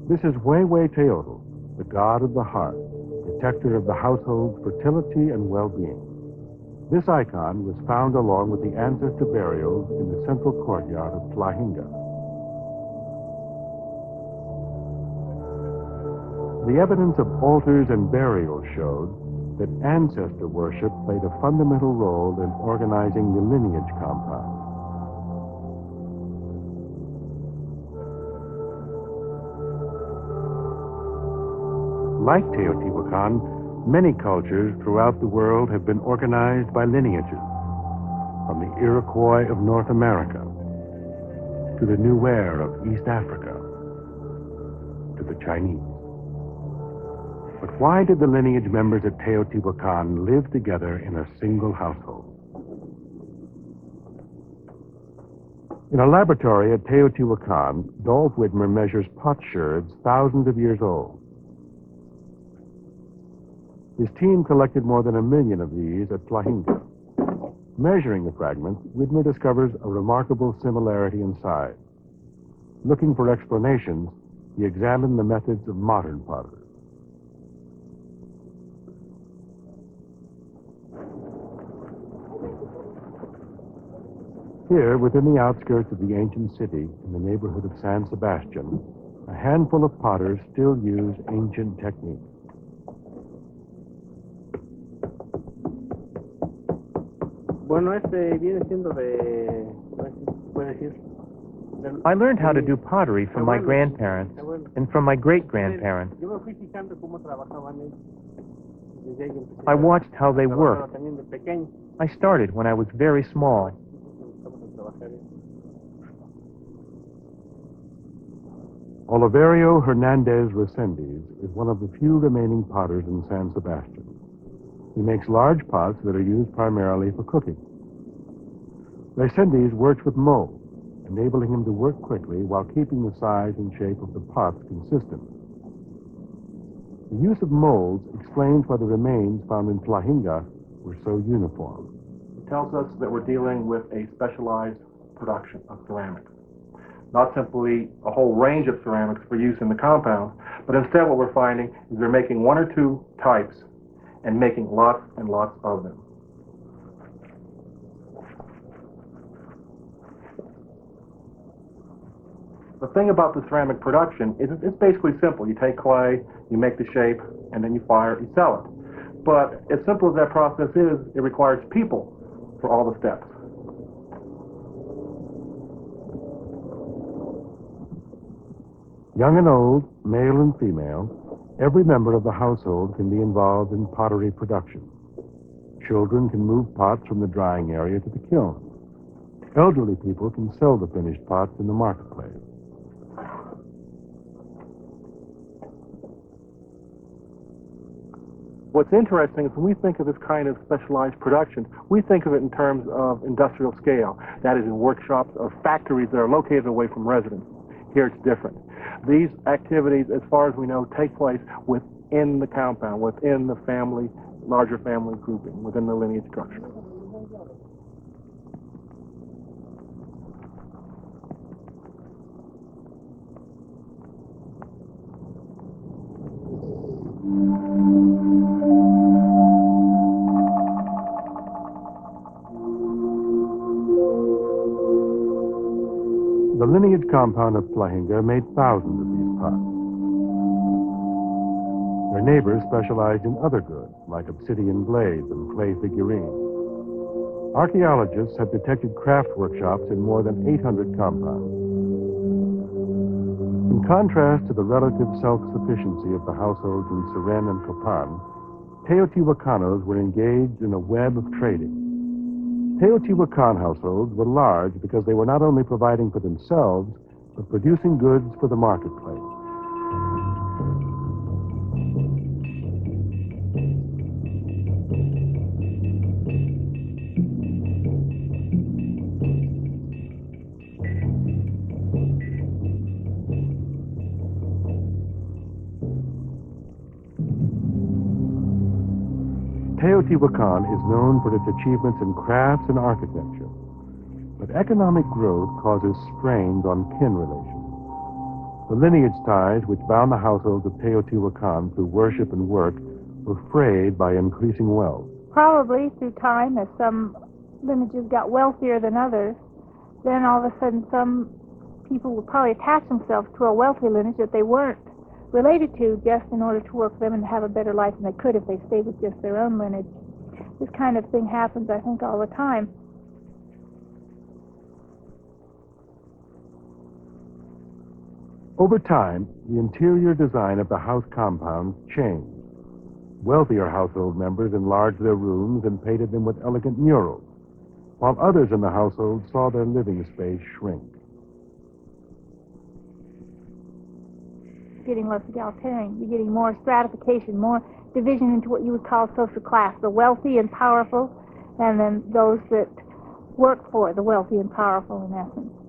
This is Teotl, the god of the hearth, protector of the household's fertility and well-being. This icon was found along with the ancestor burials in the central courtyard of Tlahinga. The evidence of altars and burials showed that ancestor worship played a fundamental role in organizing the lineage compound. Like Teotihuacan, many cultures throughout the world have been organized by lineages, from the Iroquois of North America to the Nuer of East Africa to the Chinese. But why did the lineage members at Teotihuacan live together in a single household? In a laboratory at Teotihuacan, Dolph Widmer measures potsherds thousands of years old. His team collected more than 1 million of these at Tlahinga. Measuring the fragments, Widmer discovers a remarkable similarity in size. Looking for explanations, he examined the methods of modern potters. Here, within the outskirts of the ancient city, in the neighborhood of San Sebastian, a handful of potters still use ancient techniques. I learned how to do pottery from my grandparents and from my great-grandparents. I watched how they worked. I started when I was very small. Oliverio Hernandez Resendiz is one of the few remaining potters in San Sebastian. He makes large pots that are used primarily for cooking. Resendiz works with molds, enabling him to work quickly while keeping the size and shape of the pots consistent. The use of molds explains why the remains found in Tlahinga were so uniform. It tells us that we're dealing with a specialized production of ceramics. Not simply a whole range of ceramics for use in the compound, but instead what we're finding is they're making 1 or 2 types and making lots and lots of them. The thing about the ceramic production is it's basically simple. You take clay, you make the shape, and then you fire it, you sell it. But as simple as that process is, it requires people for all the steps. Young and old, male and female, every member of the household can be involved in pottery production. Children can move pots from the drying area to the kiln. Elderly people can sell the finished pots in the marketplace. What's interesting is when we think of this kind of specialized production, we think of it in terms of industrial scale. That is in workshops or factories that are located away from residents. Here it's different. These activities, as far as we know, take place within the compound, within the family, larger family grouping, within the lineage structure. The lineage compound of Tlahinga made thousands of these pots. Their neighbors specialized in other goods, like obsidian blades and clay figurines. Archaeologists have detected craft workshops in more than 800 compounds. In contrast to the relative self-sufficiency of the households in Seren and Copan, Teotihuacanos were engaged in a web of trading. Teotihuacan households were large because they were not only providing for themselves, but producing goods for the marketplace. Teotihuacan is known for its achievements in crafts and architecture, but economic growth causes strains on kin relations. The lineage ties which bound the households of Teotihuacan through worship and work were frayed by increasing wealth. Probably through time, as some lineages got wealthier than others, then all of a sudden some people would probably attach themselves to a wealthy lineage that they weren't related to just in order to work for them and have a better life than they could if they stayed with just their own lineage. This kind of thing happens, I think, all the time. Over time, the interior design of the house compounds changed. Wealthier household members enlarged their rooms and painted them with elegant murals, while others in the household saw their living space shrink. Getting less egalitarian. You're getting more stratification, more division into what you would call social class, the wealthy and powerful, and then those that work for the wealthy and powerful, in essence.